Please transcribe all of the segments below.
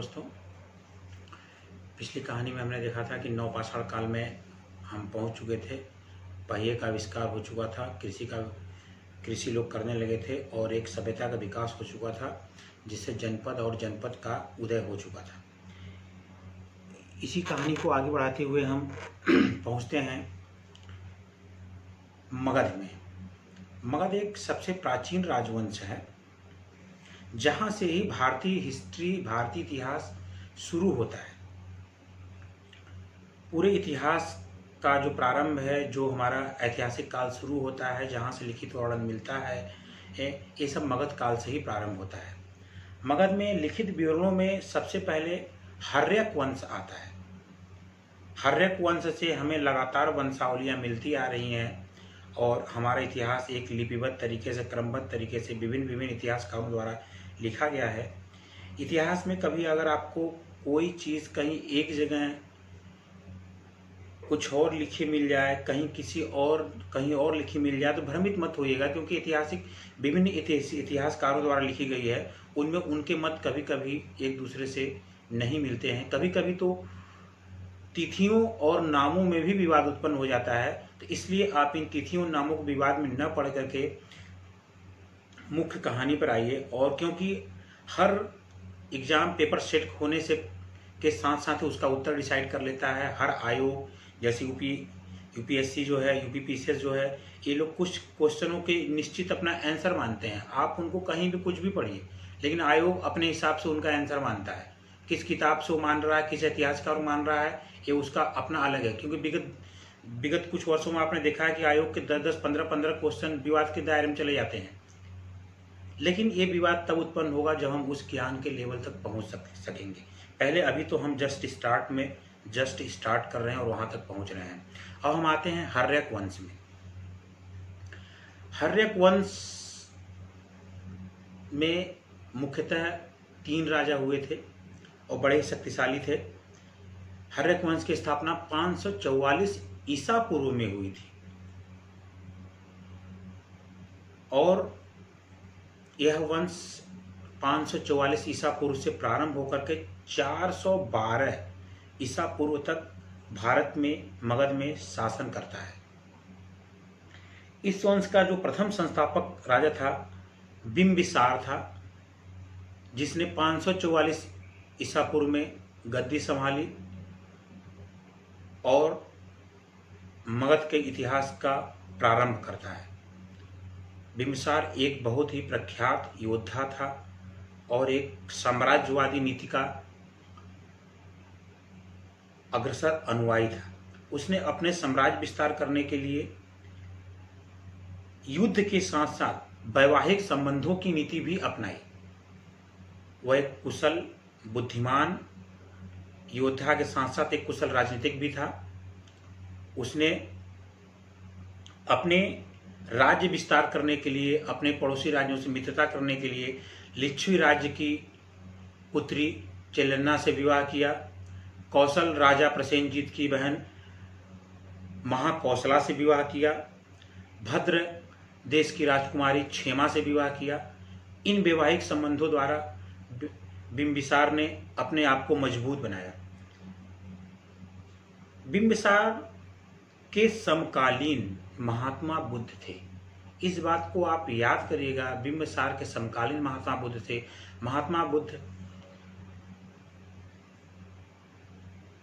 दोस्तों। पिछली कहानी में हमने देखा था कि नवपाषाण काल में हम पहुंच चुके थे। पहिए का आविष्कार हो चुका था, कृषि लोग करने लगे थे और एक सभ्यता का विकास हो चुका था, जिससे जनपद और जनपद का उदय हो चुका था। इसी कहानी को आगे बढ़ाते हुए हम पहुंचते हैं मगध में। मगध एक सबसे प्राचीन राजवंश है, जहाँ से ही भारतीय इतिहास शुरू होता है। पूरे इतिहास का जो प्रारंभ है, जो हमारा ऐतिहासिक काल शुरू होता है, जहाँ से लिखित वर्णन मिलता है, ये सब मगध काल से ही प्रारंभ होता है। मगध में लिखित विवरणों में सबसे पहले हर्यक वंश आता है। हर्यक वंश से हमें लगातार वंशावलियाँ मिलती आ रही हैं और हमारा इतिहास एक लिपिबद्ध तरीके से, क्रमबद्ध तरीके से विभिन्न इतिहासकारों द्वारा लिखा गया है। इतिहास में कभी अगर आपको कोई चीज़ कहीं एक जगह कुछ और लिखी मिल जाए, कहीं और लिखी मिल जाए, तो भ्रमित मत होइएगा, क्योंकि विभिन्न इतिहासकारों द्वारा लिखी गई है। उनमें उनके मत कभी कभी एक दूसरे से नहीं मिलते हैं। कभी कभी तो तिथियों और नामों में भी विवाद उत्पन्न हो जाता है। तो इसलिए आप इन तिथियों नामों को विवाद में न पढ़ करके मुख्य कहानी पर आइए। और क्योंकि हर एग्जाम पेपर सेट होने से के साथ साथ उसका उत्तर डिसाइड कर लेता है हर आयोग, जैसे यूपीएससी जो है, यूपीपीसीएस जो है, ये लोग कुछ क्वेश्चनों के निश्चित अपना आंसर मानते हैं। आप उनको कहीं भी कुछ भी पढ़िए, लेकिन आयोग अपने हिसाब से उनका आंसर मानता है। किस किताब से वो मान रहा है, किस इतिहासकार मान रहा है, ये उसका अपना अलग है। क्योंकि विगत कुछ वर्षों में आपने देखा है कि आयोग के 10-10, 15-15 क्वेश्चन विवाद के दायरे में चले जाते हैं। लेकिन ये विवाद तब उत्पन्न होगा जब हम उस ज्ञान के लेवल तक पहुंच सकेंगे। पहले अभी तो हम जस्ट स्टार्ट कर रहे हैं और वहां तक पहुंच रहे हैं। अब हम आते हैं हर्यक वंश में। हर्यक वंश में मुख्यतः 3 राजा हुए थे और बड़े शक्तिशाली थे। हर्यक वंश की स्थापना 544 ईसा पूर्व में हुई थी और यह वंश 544 ईसा पूर्व से प्रारंभ होकर के 412 ईसा पूर्व तक भारत में, मगध में शासन करता है। इस वंश का जो प्रथम संस्थापक राजा था, बिंबिसार था, जिसने 544 ईसा पूर्व में गद्दी संभाली और मगध के इतिहास का प्रारंभ करता है। बिंबिसार एक बहुत ही प्रख्यात योद्धा था और एक साम्राज्यवादी नीति का अग्रसर अनुयायी था। उसने अपने साम्राज्य विस्तार करने के लिए युद्ध के साथ साथ वैवाहिक संबंधों की नीति भी अपनाई। वह एक कुशल, बुद्धिमान योद्धा के साथ साथ एक कुशल राजनीतिक भी था। उसने अपने राज्य विस्तार करने के लिए, अपने पड़ोसी राज्यों से मित्रता करने के लिए लिच्छवी राज्य की पुत्री चेलेन्ना से विवाह किया। कौशल राजा प्रसेनजीत की बहन महाकौशला से विवाह किया। भद्र देश की राजकुमारी क्षेमा से विवाह किया। इन वैवाहिक संबंधों द्वारा बिंबिसार ने अपने आप को मजबूत बनाया। बिंबिसार के समकालीन महात्मा बुद्ध थे। इस बात को आप याद करिएगा, बिंबिसार के समकालीन महात्मा बुद्ध थे। महात्मा बुद्ध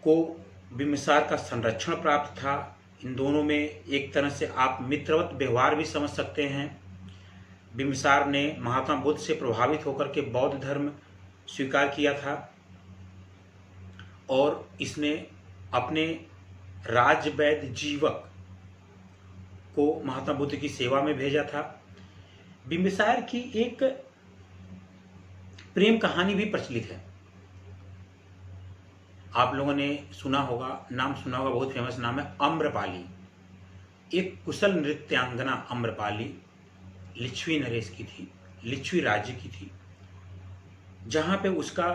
को बिंबिसार का संरक्षण प्राप्त था। इन दोनों में एक तरह से आप मित्रवत व्यवहार भी समझ सकते हैं। बिंबिसार ने महात्मा बुद्ध से प्रभावित होकर के बौद्ध धर्म स्वीकार किया था और इसने अपने राजवैद्य जीवक को महात्मा बुद्ध की सेवा में भेजा था। बिंबिसार की एक प्रेम कहानी भी प्रचलित है। आप लोगों ने सुना होगा, बहुत फेमस नाम है आम्रपाली। एक कुशल नृत्यांगना आम्रपाली लिच्छवी नरेश की थी, लिच्छवी राज्य की थी, जहाँ पे उसका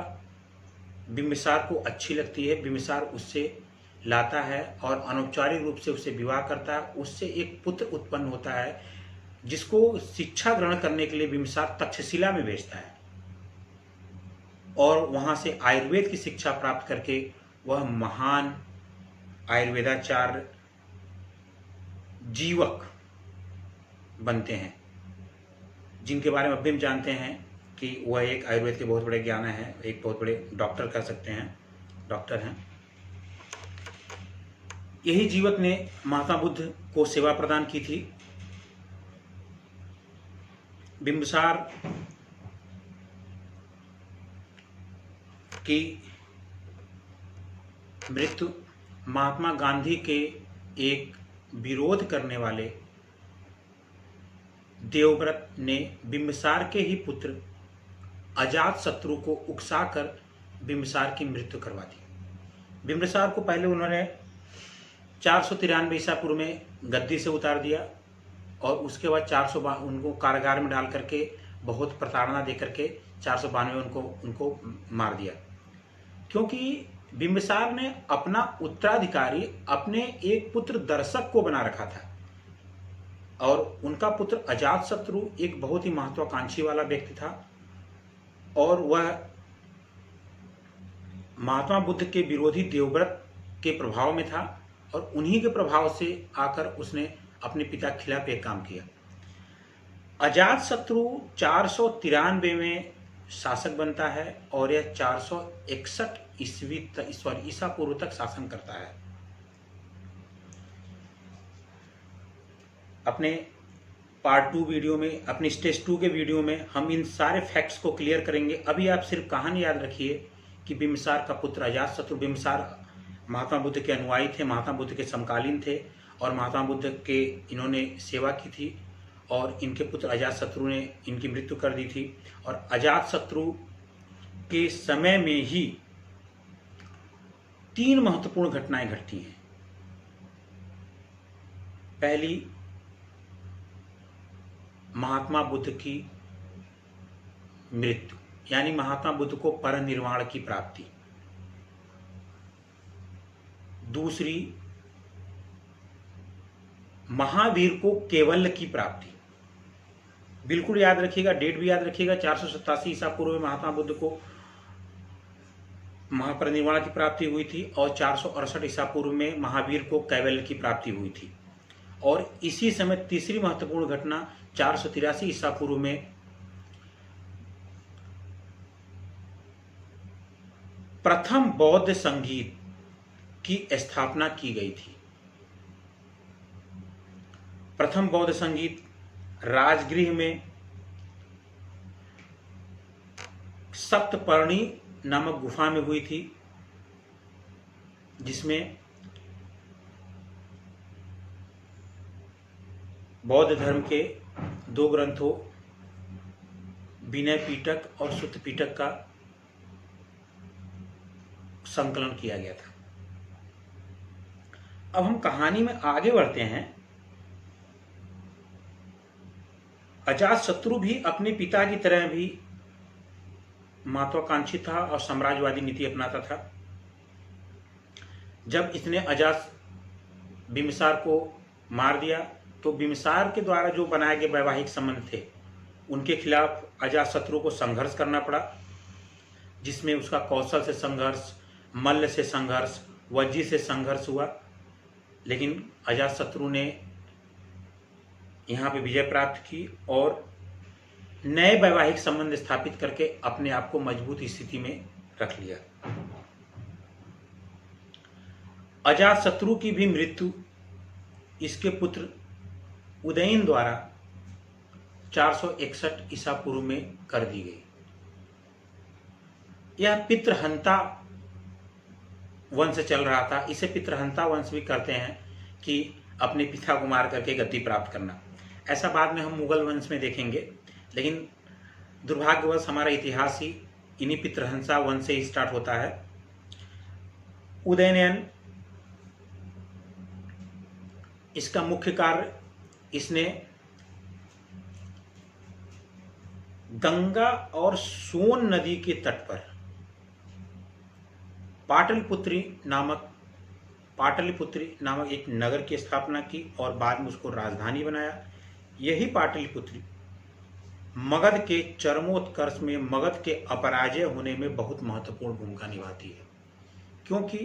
बिंबिसार को अच्छी लगती है। बिंबिसार उससे लाता है और अनौपचारिक रूप से उससे विवाह करता है। उससे एक पुत्र उत्पन्न होता है, जिसको शिक्षा ग्रहण करने के लिए बिंबिसार तक्षशिला में भेजता है। और वहाँ से आयुर्वेद की शिक्षा प्राप्त करके वह महान आयुर्वेदाचार्य जीवक बनते हैं, जिनके बारे में अभी हम जानते हैं कि वह एक आयुर्वेद के बहुत बड़े ज्ञानी हैं, एक बहुत बड़े डॉक्टर कह सकते हैं, डॉक्टर हैं। यही जीवक ने महात्मा बुद्ध को सेवा प्रदान की थी। बिंबिसार की मृत्यु महात्मा गांधी के एक विरोध करने वाले देवव्रत ने बिंबिसार के ही पुत्र अजातशत्रु को उकसाकर बिंबिसार की मृत्यु करवा दी। बिंबिसार को पहले उन्होंने 493 ईसा पूर्व में गद्दी से उतार दिया और उसके बाद 492 उनको कारागार में डाल करके बहुत प्रताड़ना दे करके 492 उनको मार दिया, क्योंकि बिंबिसार ने अपना उत्तराधिकारी अपने एक पुत्र दर्शक को बना रखा था और उनका पुत्र अजातशत्रु एक बहुत ही महत्वाकांक्षी वाला व्यक्ति था और वह महात्मा बुद्ध के विरोधी देवव्रत के प्रभाव में था और उन्हीं के प्रभाव से आकर उसने अपने पिता के खिलाफ एक काम किया। अजातशत्रु 493 में शासक बनता है और यह 461 ईसा पूर्व तक शासन करता है। अपने पार्ट 2 वीडियो में, अपने स्टेज 2 के वीडियो में हम इन सारे फैक्ट्स को क्लियर करेंगे। अभी आप सिर्फ कहानी याद रखिए कि बिंबिसार का पुत्र अजातशत्रु, बिंबिसार महात्मा बुद्ध के अनुयायी थे, महात्मा बुद्ध के समकालीन थे और महात्मा बुद्ध के इन्होंने सेवा की थी और इनके पुत्र अजातशत्रु ने इनकी मृत्यु कर दी थी। और अजातशत्रु के समय में ही 3 महत्वपूर्ण घटनाएं घटती हैं। पहली, महात्मा बुद्ध की मृत्यु, यानी महात्मा बुद्ध को परनिर्वाण की प्राप्ति। दूसरी, महावीर को कैवल्य की प्राप्ति। बिल्कुल याद रखिएगा, डेट भी याद रखिएगा, 487 ईसा पूर्व में महात्मा बुद्ध को महापरिनिर्वाण की प्राप्ति हुई थी और 468 ईसा पूर्व में महावीर को कैवल्य की प्राप्ति हुई थी। और इसी समय तीसरी महत्वपूर्ण घटना 483 ईसा पूर्व में प्रथम बौद्ध संगीत की स्थापना की गई थी। प्रथम बौद्ध संगीत राजगृह में सप्तपर्णी नामक गुफा में हुई थी, जिसमें बौद्ध धर्म के 2 ग्रंथों विनय पिटक और सुत्त पिटक का संकलन किया गया था। अब हम कहानी में आगे बढ़ते हैं। अजातशत्रु भी अपने पिता की तरह भी महत्वाकांक्षी था और साम्राज्यवादी नीति अपनाता था। जब इसने बिंबिसार को मार दिया तो बिंबिसार के द्वारा जो बनाए गए वैवाहिक संबंध थे उनके खिलाफ अजातशत्रु को संघर्ष करना पड़ा, जिसमें उसका कौशल से संघर्ष, मल्ल से संघर्ष, वज्जी से संघर्ष हुआ। लेकिन अजातशत्रु ने यहाँ पे विजय प्राप्त की और नए वैवाहिक संबंध स्थापित करके अपने आप को मजबूत स्थिति में रख लिया। अजातशत्रु की भी मृत्यु इसके पुत्र उदयन द्वारा 461 ईसा पूर्व में कर दी गई। यह पितृहंता वंश चल रहा था। इसे पितृहंता वंश भी कहते हैं कि अपने पिता को मार करके गद्दी प्राप्त करना। ऐसा बाद में हम मुगल वंश में देखेंगे, लेकिन दुर्भाग्यवश हमारा इतिहास ही इन्हीं पितृहंसा वंश से ही स्टार्ट होता है। उदयनयन, इसका मुख्य कार्य, इसने गंगा और सोन नदी के तट पर पाटलिपुत्री नामक एक नगर की स्थापना की और बाद में उसको राजधानी बनाया। यही पाटलिपुत्री मगध के चरमोत्कर्ष में, मगध के अपराजय होने में बहुत महत्वपूर्ण भूमिका निभाती है। क्योंकि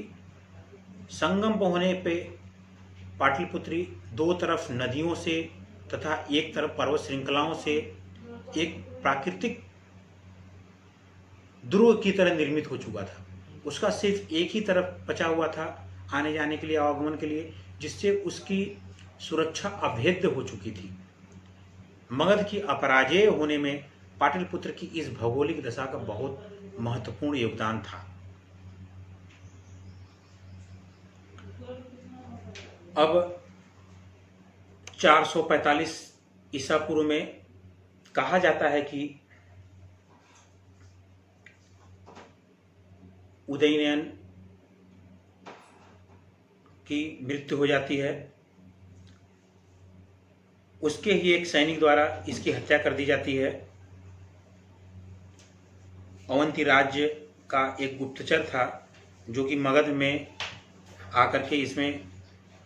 संगम होने पे पाटलिपुत्री दो तरफ नदियों से तथा एक तरफ पर्वत श्रृंखलाओं से एक प्राकृतिक दुर्ग की तरह निर्मित हो चुका था। उसका सिर्फ एक ही तरफ बचा हुआ था आने जाने के लिए, आवागमन के लिए, जिससे उसकी सुरक्षा अभेद्य हो चुकी थी। मगध की अपराजय होने में पाटलिपुत्र की इस भौगोलिक दशा का बहुत महत्वपूर्ण योगदान था। अब 445 ईसा पूर्व में कहा जाता है कि उदयनयन की मृत्यु हो जाती है। उसके ही एक सैनिक द्वारा इसकी हत्या कर दी जाती है। अवंती राज्य का एक गुप्तचर था जो कि मगध में आकर के इसमें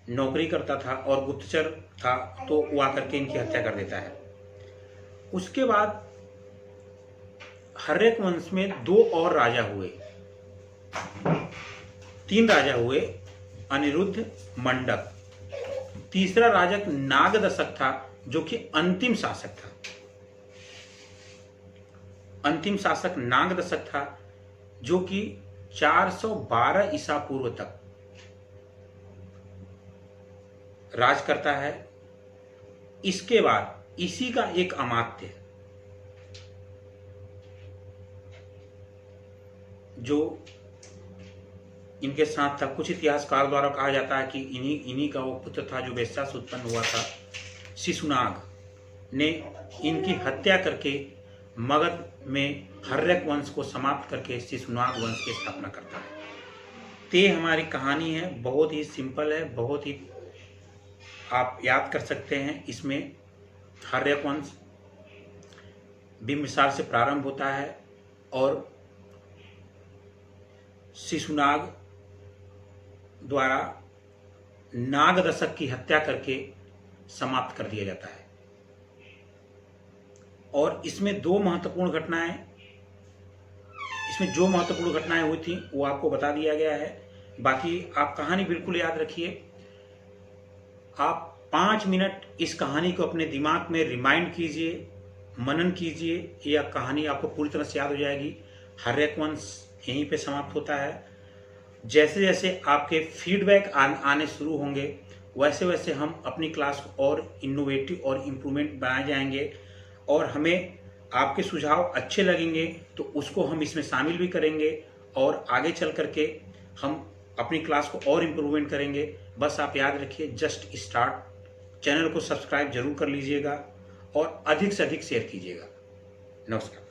नौकरी करता था और गुप्तचर था, तो वो आकर के इनकी हत्या कर देता है। उसके बाद हर्यक वंश में 2 और राजा हुए, 3 राजा हुए, अनिरुद्ध, मंडक। तीसरा राजा नागदशक था जो कि अंतिम शासक था। अंतिम शासक नागदशक था जो कि 412 ईसा पूर्व तक राज करता है। इसके बाद इसी का एक अमात्य जो इनके साथ था, कुछ इतिहासकार द्वारा कहा जाता है कि इन्हीं का वो पुत्र था जो वेश्या से उत्पन्न हुआ था। शिशुनाग ने इनकी हत्या करके मगध में हर्यक वंश को समाप्त करके शिशुनाग वंश की स्थापना करता है। ते हमारी कहानी है, बहुत ही सिंपल है, बहुत ही आप याद कर सकते हैं। इसमें हर्यक वंश बिंबिसार से प्रारंभ होता है और शिशुनाग द्वारा नागदशक की हत्या करके समाप्त कर दिया जाता है। और इसमें जो महत्वपूर्ण घटनाएं हुई थी वो आपको बता दिया गया है। बाकी आप कहानी बिल्कुल याद रखिए। आप 5 मिनट इस कहानी को अपने दिमाग में रिमाइंड कीजिए, मनन कीजिए, यह कहानी आपको पूरी तरह से याद हो जाएगी। हर्यक वंश यहीं पे समाप्त होता है। जैसे जैसे आपके फीडबैक आने शुरू होंगे वैसे वैसे हम अपनी क्लास को और इनोवेटिव और इम्प्रूवमेंट बनाए जाएंगे और हमें आपके सुझाव अच्छे लगेंगे तो उसको हम इसमें शामिल भी करेंगे और आगे चल करके हम अपनी क्लास को और इम्प्रूवमेंट करेंगे। बस आप याद रखिए, जस्ट स्टार्ट। चैनल को सब्सक्राइब जरूर कर लीजिएगा और अधिक से अधिक शेयर कीजिएगा। नमस्कार।